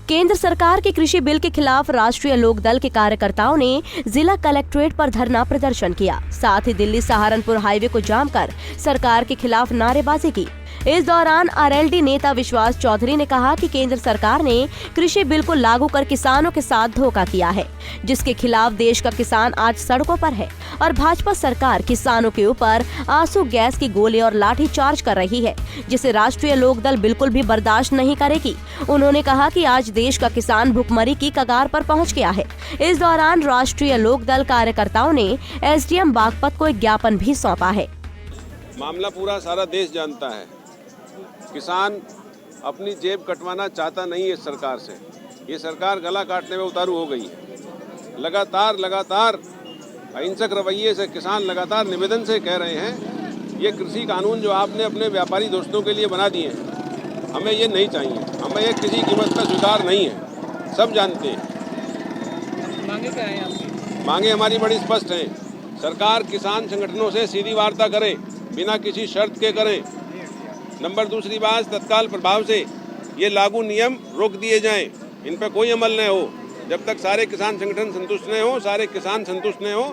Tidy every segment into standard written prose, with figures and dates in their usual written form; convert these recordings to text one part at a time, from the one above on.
केंद्र सरकार के कृषि बिल के खिलाफ राष्ट्रीय लोक दल के कार्यकर्ताओं ने जिला कलेक्ट्रेट पर धरना प्रदर्शन किया। साथ ही दिल्ली सहारनपुर हाईवे को जाम कर सरकार के खिलाफ नारेबाजी की। इस दौरान आरएलडी नेता विश्वास चौधरी ने कहा कि केंद्र सरकार ने कृषि बिल को लागू कर किसानों के साथ धोखा किया है, जिसके खिलाफ देश का किसान आज सड़कों पर है और भाजपा सरकार किसानों के ऊपर आंसू गैस की गोले और लाठी चार्ज कर रही है, जिसे राष्ट्रीय लोक दल बिल्कुल भी बर्दाश्त नहीं करेगी। उन्होंने कहा कि आज देश का किसान भुखमरी की कगार पर पहुंच गया है। इस दौरान राष्ट्रीय लोक दल कार्यकर्ताओं ने एसडीएम बागपत को एक ज्ञापन भी सौंपा है। मामला पूरा सारा देश जानता है। किसान अपनी जेब कटवाना चाहता नहीं है सरकार से। ये सरकार गला काटने में उतारू हो गई है। लगातार अहिंसक रवैये से किसान लगातार निवेदन से कह रहे हैं, ये कृषि कानून जो आपने अपने व्यापारी दोस्तों के लिए बना दिए हैं, हमें ये नहीं चाहिए, हमें ये किसी कीमत पर स्वीकार नहीं है। सब जानते हैं। मांगे क्या है आपकी? मांगे हमारी बड़ी स्पष्ट हैं। सरकार किसान संगठनों से सीधी वार्ता करे, बिना किसी शर्त के करें। नंबर दूसरी बात, तत्काल प्रभाव से ये लागू नियम रोक दिए जाएं, इन पर कोई अमल न हो। जब तक सारे किसान संगठन संतुष्ट न हो, सारे किसान संतुष्ट न हो,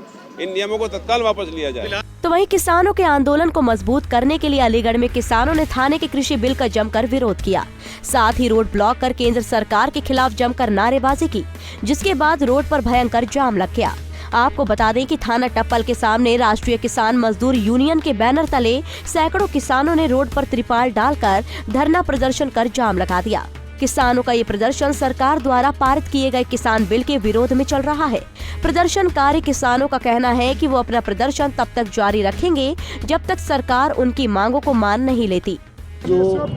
इन नियमों को तत्काल वापस लिया जाए। तो वहीं किसानों के आंदोलन को मजबूत करने के लिए अलीगढ़ में किसानों ने थाने के कृषि बिल का जमकर विरोध किया। साथ ही रोड ब्लॉक कर केंद्र सरकार के खिलाफ जमकर नारेबाजी की, जिसके बाद रोड पर भयंकर जाम लग गया। आपको बता दें कि थाना टप्पल के सामने राष्ट्रीय किसान मजदूर यूनियन के बैनर तले सैकड़ों किसानों ने रोड पर त्रिपाल डालकर धरना प्रदर्शन कर जाम लगा दिया। किसानों का ये प्रदर्शन सरकार द्वारा पारित किए गए किसान बिल के विरोध में चल रहा है। प्रदर्शनकारी किसानों का कहना है कि वो अपना प्रदर्शन तब तक जारी रखेंगे जब तक सरकार उनकी मांगों को मान नहीं लेती। जो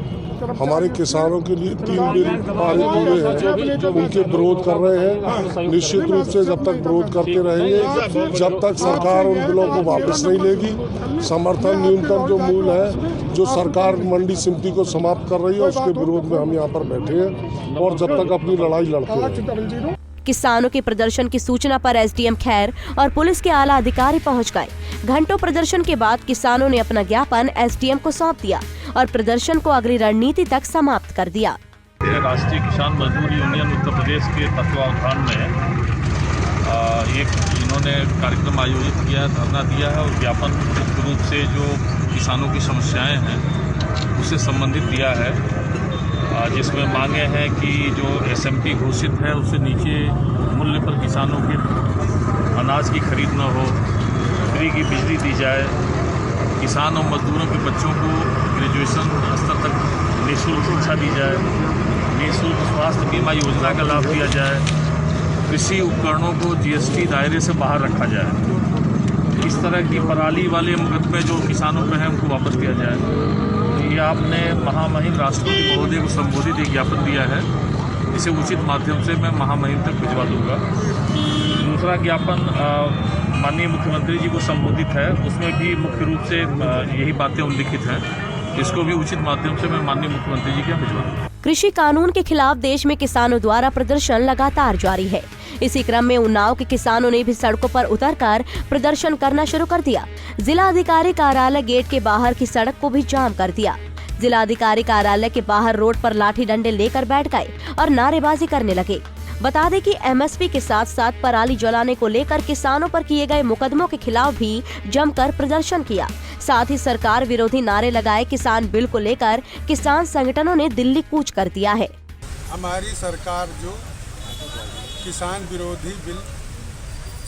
हमारे किसानों के लिए 3 बिल पारित हुए हैं, उनके विरोध कर रहे हैं। निश्चित रूप से जब तक विरोध करते रहेंगे, जब तक सरकार उन बिलों को वापस नहीं लेगी। समर्थन न्यूनतम जो मूल्य है, जो सरकार मंडी समिति को समाप्त कर रही है, उसके विरोध में हम यहाँ पर बैठे हैं और जब तक अपनी लड़ाई लड़ते हैं। किसानों के प्रदर्शन की सूचना पर एसडीएम खैर और पुलिस के आला अधिकारी पहुंच गए। घंटों प्रदर्शन के बाद किसानों ने अपना ज्ञापन एसडीएम को सौंप दिया और प्रदर्शन को अगली रणनीति तक समाप्त कर दिया। राष्ट्रीय किसान मजदूर यूनियन उत्तर प्रदेश के तत्वावधान में इन्होंने कार्यक्रम आयोजित किया, धरना दिया है और ज्ञापन मुख्य रूप से जो किसानों की समस्याएं हैं उससे संबंधित दिया है, जिसमें मांगे हैं कि जो एसएमपी घोषित है उससे नीचे मूल्य पर किसानों के अनाज की खरीद न हो, फ्री की बिजली दी जाए, किसान और मजदूरों के बच्चों को ग्रेजुएशन स्तर तक निःशुल्क शिक्षा दी जाए, निःशुल्क स्वास्थ्य बीमा योजना का लाभ दिया जाए, कृषि उपकरणों को जीएसटी दायरे से बाहर रखा जाए, इस तरह की पराली वाले मुकदमे जो किसानों पर हैं उनको वापस किया जाए। ये आपने महामहिम राष्ट्रपति महोदय को संबोधित एक ज्ञापन दिया है, इसे उचित माध्यम से मैं महामहिम तक भिजवा दूंगा। दूसरा ज्ञापन माननीय मुख्यमंत्री जी को संबोधित है, उसमें भी मुख्य रूप से यही बातें उल्लिखित हैं, इसको भी उचित माध्यम से मैं माननीय मुख्यमंत्री जी के यहाँ भिजवा दूंगा। कृषि कानून के खिलाफ देश में किसानों द्वारा प्रदर्शन लगातार जारी है। इसी क्रम में उन्नाव के किसानों ने भी सड़कों पर उतरकर प्रदर्शन करना शुरू कर दिया। जिला अधिकारी कार्यालय गेट के बाहर की सड़क को भी जाम कर दिया। जिला अधिकारी कार्यालय के बाहर रोड पर लाठी डंडे लेकर बैठ गए और नारेबाजी करने लगे। बता दें कि एमएसपी के साथ साथ पराली जलाने को लेकर किसानों पर किए गए मुकदमों के खिलाफ भी जमकर प्रदर्शन किया। साथ ही सरकार विरोधी नारे लगाए। किसान बिल को लेकर किसान संगठनों ने दिल्ली कूच कर दिया है। हमारी सरकार जो किसान विरोधी बिल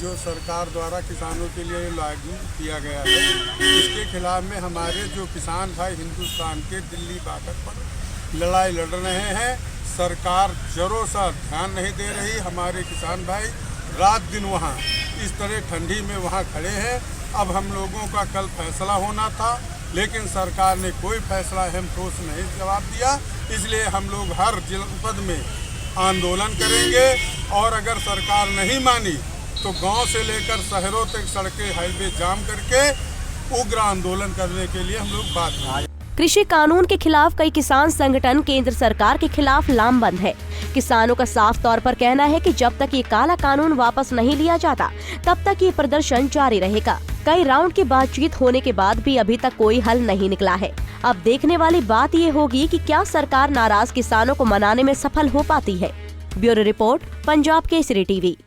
जो सरकार द्वारा किसानों के लिए लागू किया गया है, इसके खिलाफ में हमारे जो किसान भाई हिंदुस्तान के दिल्ली बाटर पर लड़ाई लड़ रहे हैं। सरकार जरो सा ध्यान नहीं दे रही। हमारे किसान भाई रात दिन वहाँ इस तरह ठंडी में वहाँ खड़े हैं। अब हम लोगों का कल फैसला होना था, लेकिन सरकार ने कोई फैसला हम ठोस नहीं जवाब दिया। इसलिए हम लोग हर जनपद में आंदोलन करेंगे और अगर सरकार नहीं मानी तो गांव से लेकर शहरों तक सड़कें हाईवे जाम करके उग्र आंदोलन करने के लिए हम लोग बात करेंगे। कृषि कानून के खिलाफ कई किसान संगठन केंद्र सरकार के खिलाफ लामबंद है। किसानों का साफ तौर पर कहना है कि जब तक ये काला कानून वापस नहीं लिया जाता तब तक ये प्रदर्शन जारी रहेगा। कई राउंड की बातचीत होने के बाद भी अभी तक कोई हल नहीं निकला है। अब देखने वाली बात ये होगी कि क्या सरकार नाराज किसानों को मनाने में सफल हो पाती है। Bureau report, Punjab Kesari TV.